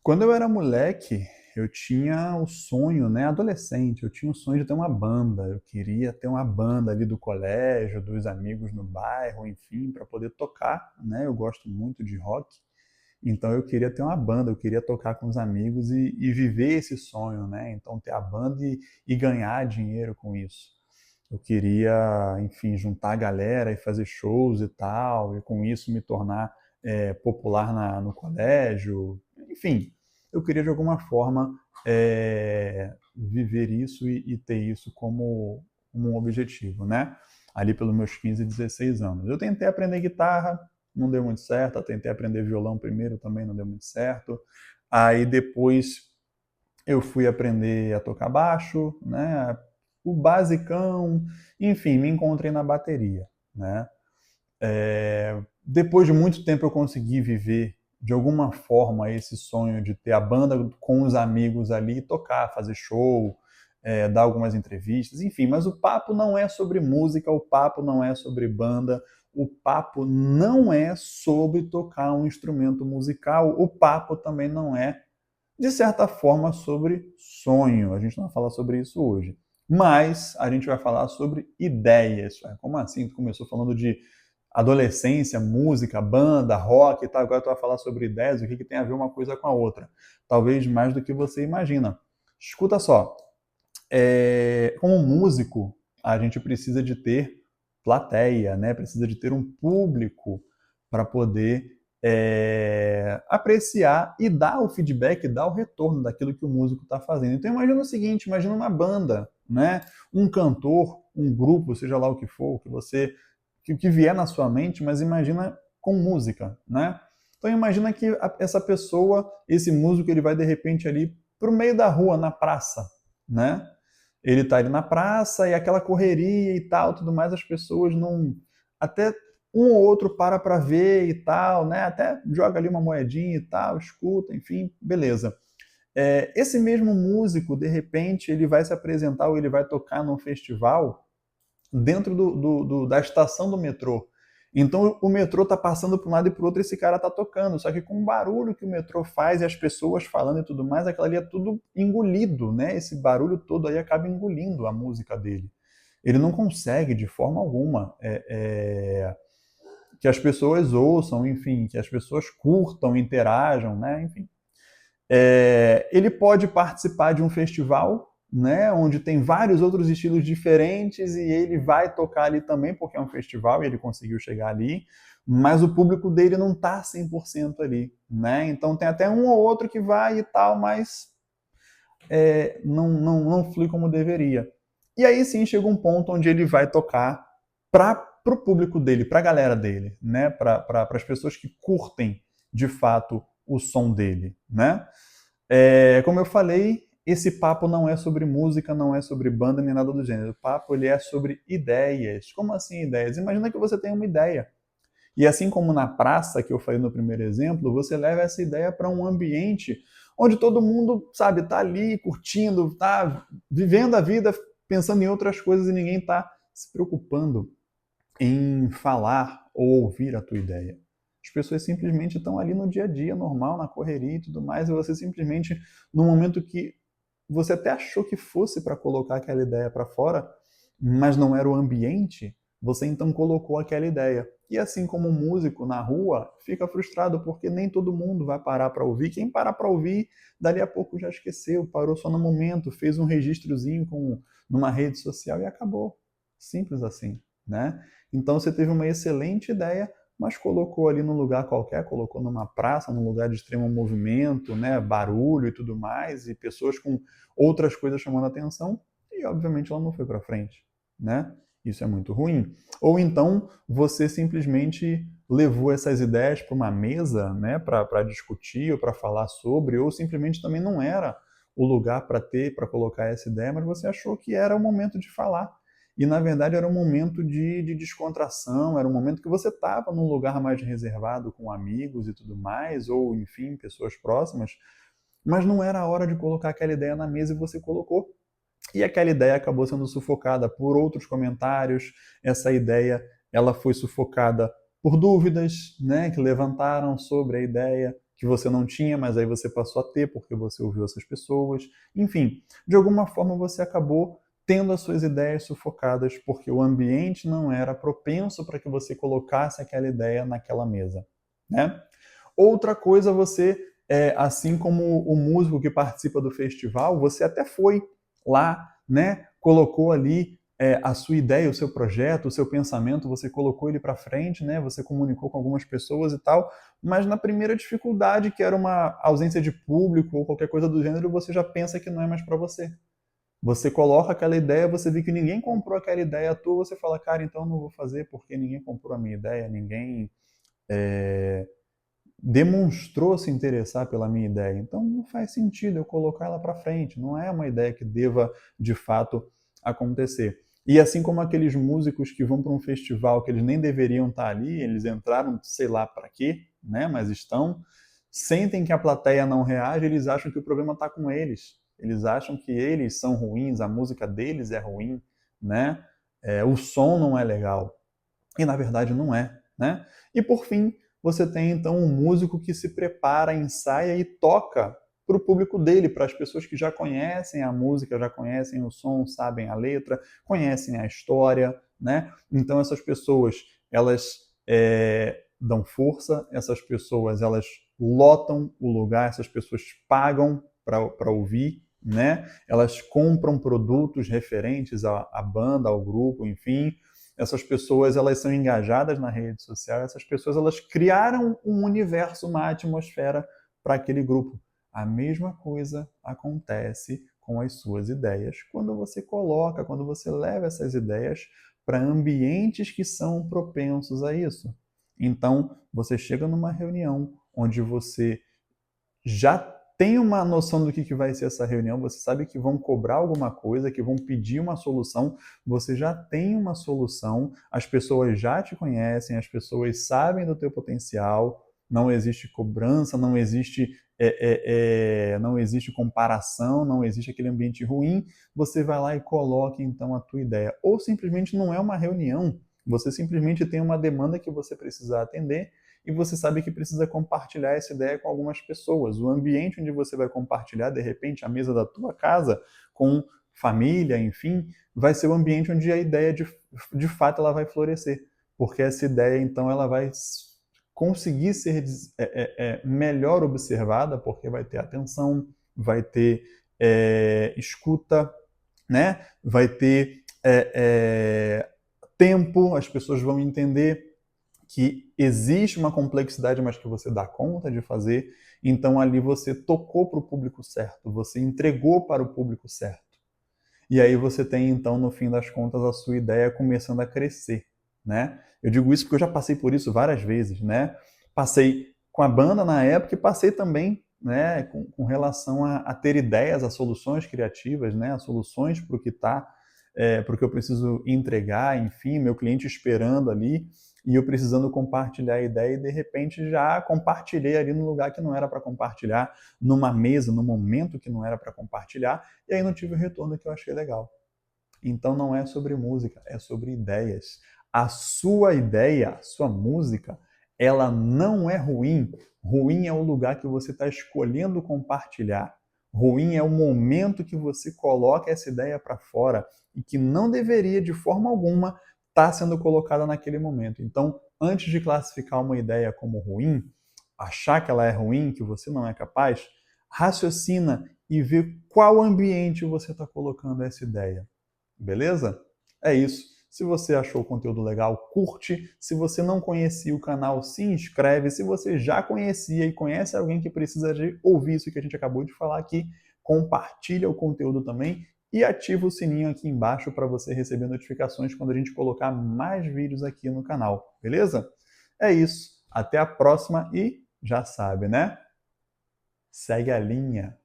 Quando eu era moleque, eu tinha o sonho, né, adolescente, eu tinha o sonho de ter uma banda. Eu queria ter uma banda ali do colégio, dos amigos no bairro, enfim, para poder tocar, né? Eu gosto muito de rock, então eu queria ter uma banda, eu queria tocar com os amigos e viver esse sonho, né? Então ter a banda e ganhar dinheiro com isso. Eu queria, enfim, juntar a galera e fazer shows e tal, e com isso me tornar popular no colégio. Enfim, eu queria de alguma forma viver isso e ter isso como um objetivo, né? Ali pelos meus 15, 16 anos. Eu tentei aprender guitarra, não deu muito certo. Eu tentei aprender violão primeiro, também não deu muito certo. Aí depois eu fui aprender a tocar baixo, né? O basicão, enfim, me encontrei na bateria, né? Depois de muito tempo eu consegui viver de alguma forma esse sonho de ter a banda com os amigos ali, tocar, fazer show, dar algumas entrevistas, enfim. Mas o papo não é sobre música, o papo não é sobre banda, o papo não é sobre tocar um instrumento musical, o papo também não é, de certa forma, sobre sonho. A gente não vai falar sobre isso hoje. Mas a gente vai falar sobre ideias. Como assim? Tu começou falando de adolescência, música, banda, rock e tal. Agora tu vai falar sobre ideias, o que tem a ver uma coisa com a outra. Talvez mais do que você imagina. Escuta só, como músico, a gente precisa de ter plateia, né? Precisa de ter um público para poder apreciar e dar o feedback, dar o retorno daquilo que o músico está fazendo. Então imagina o seguinte, imagina uma banda, né? Um cantor, um grupo, seja lá o que for, que vier na sua mente, mas imagina com música, né? Então imagina que essa pessoa, esse músico, ele vai de repente ali para o meio da rua, na praça, né? Ele tá ali na praça e aquela correria e tal, tudo mais, as pessoas não. Até um ou outro para ver e tal, né? Até joga ali uma moedinha e tal, escuta, enfim, beleza. Esse mesmo músico, de repente, ele vai se apresentar ou ele vai tocar num festival dentro da estação do metrô. Então o metrô tá passando para um lado e para o outro e esse cara tá tocando. Só que com o barulho que o metrô faz e as pessoas falando e tudo mais, aquilo ali é tudo engolido, né? Esse barulho todo aí acaba engolindo a música dele. Ele não consegue de forma alguma que as pessoas ouçam, enfim, que as pessoas curtam, interajam, né? Enfim. Ele pode participar de um festival, né, onde tem vários outros estilos diferentes e ele vai tocar ali também, porque é um festival e ele conseguiu chegar ali, mas o público dele não está 100% ali, né? Então tem até um ou outro que vai e tal, mas não flui como deveria. E aí sim chega um ponto onde ele vai tocar para o público dele, para a galera dele, né? Para as pessoas que curtem de fato o som dele, né? Como eu falei, esse papo não é sobre música, não é sobre banda nem nada do gênero. O papo ele é sobre ideias. Como assim ideias? Imagina que você tem uma ideia. E assim como na praça, que eu falei no primeiro exemplo, você leva essa ideia para um ambiente onde todo mundo, sabe, tá ali curtindo, tá vivendo a vida, pensando em outras coisas e ninguém tá se preocupando em falar ou ouvir a tua ideia. As pessoas simplesmente estão ali no dia a dia, normal, na correria e tudo mais, e você simplesmente, no momento que você até achou que fosse para colocar aquela ideia para fora, mas não era o ambiente, você então colocou aquela ideia. E assim como um músico na rua fica frustrado porque nem todo mundo vai parar para ouvir. Quem parar para ouvir, dali a pouco já esqueceu, parou só no momento, fez um registrozinho numa rede social e acabou. Simples assim, né? Então você teve uma excelente ideia, mas colocou ali num lugar qualquer, colocou numa praça, num lugar de extremo movimento, né, barulho e tudo mais, e pessoas com outras coisas chamando a atenção, e obviamente ela não foi para frente, né? Isso é muito ruim. Ou então você simplesmente levou essas ideias para uma mesa, né, para discutir ou para falar sobre, ou simplesmente também não era o lugar para colocar essa ideia, mas você achou que era o momento de falar. E na verdade era um momento de descontração, era um momento que você estava num lugar mais reservado com amigos e tudo mais, ou enfim, pessoas próximas, mas não era a hora de colocar aquela ideia na mesa e você colocou. E aquela ideia acabou sendo sufocada por outros comentários. Essa ideia ela foi sufocada por dúvidas, né, que levantaram sobre a ideia, que você não tinha, mas aí você passou a ter porque você ouviu essas pessoas. Enfim, de alguma forma você acabou tendo as suas ideias sufocadas porque o ambiente não era propenso para que você colocasse aquela ideia naquela mesa, né? Outra coisa, você, assim como o músico que participa do festival, você até foi lá, né? Colocou ali a sua ideia, o seu projeto, o seu pensamento, você colocou ele para frente, né? Você comunicou com algumas pessoas e tal, mas na primeira dificuldade, que era uma ausência de público ou qualquer coisa do gênero, você já pensa que não é mais para você. Você coloca aquela ideia, você vê que ninguém comprou aquela ideia tua, você fala, cara, então eu não vou fazer porque ninguém comprou a minha ideia, ninguém demonstrou se interessar pela minha ideia. Então não faz sentido eu colocar ela para frente, não é uma ideia que deva de fato acontecer. E assim como aqueles músicos que vão para um festival que eles nem deveriam estar ali, eles entraram sei lá para quê, né, mas estão, sentem que a plateia não reage, eles acham que o problema está com eles. Eles acham que eles são ruins, a música deles é ruim, né? O som não é legal. E na verdade não é, né? E por fim, você tem então um músico que se prepara, ensaia e toca para o público dele, para as pessoas que já conhecem a música, já conhecem o som, sabem a letra, conhecem a história, né? Então essas pessoas, elas dão força, essas pessoas, elas lotam o lugar, essas pessoas pagam para ouvir, né? Elas compram produtos referentes à banda, ao grupo, enfim. Essas pessoas, elas são engajadas na rede social, essas pessoas, elas criaram um universo, uma atmosfera para aquele grupo. A mesma coisa acontece com as suas ideias quando você coloca, quando você leva essas ideias para ambientes que são propensos a isso. Então, você chega numa reunião onde você já tem uma noção do que vai ser essa reunião, você sabe que vão cobrar alguma coisa, que vão pedir uma solução, você já tem uma solução, as pessoas já te conhecem, as pessoas sabem do teu potencial, não existe cobrança, não existe comparação, não existe aquele ambiente ruim, você vai lá e coloca então a tua ideia. Ou simplesmente não é uma reunião, você simplesmente tem uma demanda que você precisa atender e você sabe que precisa compartilhar essa ideia com algumas pessoas. O ambiente onde você vai compartilhar, de repente, a mesa da tua casa, com família, enfim, vai ser o ambiente onde a ideia, de fato, ela vai florescer. Porque essa ideia, então, ela vai conseguir ser melhor observada, porque vai ter atenção, vai ter escuta, né? Vai ter tempo, as pessoas vão entender que existe uma complexidade, mas que você dá conta de fazer. Então ali você tocou para o público certo, você entregou para o público certo. E aí você tem, então, no fim das contas, a sua ideia começando a crescer, né? Eu digo isso porque eu já passei por isso várias vezes, né? Passei com a banda na época e passei também, né, com relação a ter ideias, a soluções criativas, né, a soluções para o que está, para o que eu preciso entregar, enfim, meu cliente esperando ali e eu precisando compartilhar a ideia e de repente já compartilhei ali no lugar que não era para compartilhar, numa mesa, no momento que não era para compartilhar, e aí não tive o retorno que eu achei legal. Então não é sobre música, é sobre ideias. A sua ideia, a sua música, ela não é ruim. Ruim é o lugar que você está escolhendo compartilhar. Ruim é o momento que você coloca essa ideia para fora e que não deveria, de forma alguma, estar sendo colocada naquele momento. Então, antes de classificar uma ideia como ruim, achar que ela é ruim, que você não é capaz, raciocina e vê qual ambiente você está colocando essa ideia. Beleza? É isso. Se você achou o conteúdo legal, curte. Se você não conhecia o canal, se inscreve. Se você já conhecia e conhece alguém que precisa de ouvir isso que a gente acabou de falar aqui, compartilha o conteúdo também e ativa o sininho aqui embaixo para você receber notificações quando a gente colocar mais vídeos aqui no canal. Beleza? É isso. Até a próxima e já sabe, né? Segue a linha.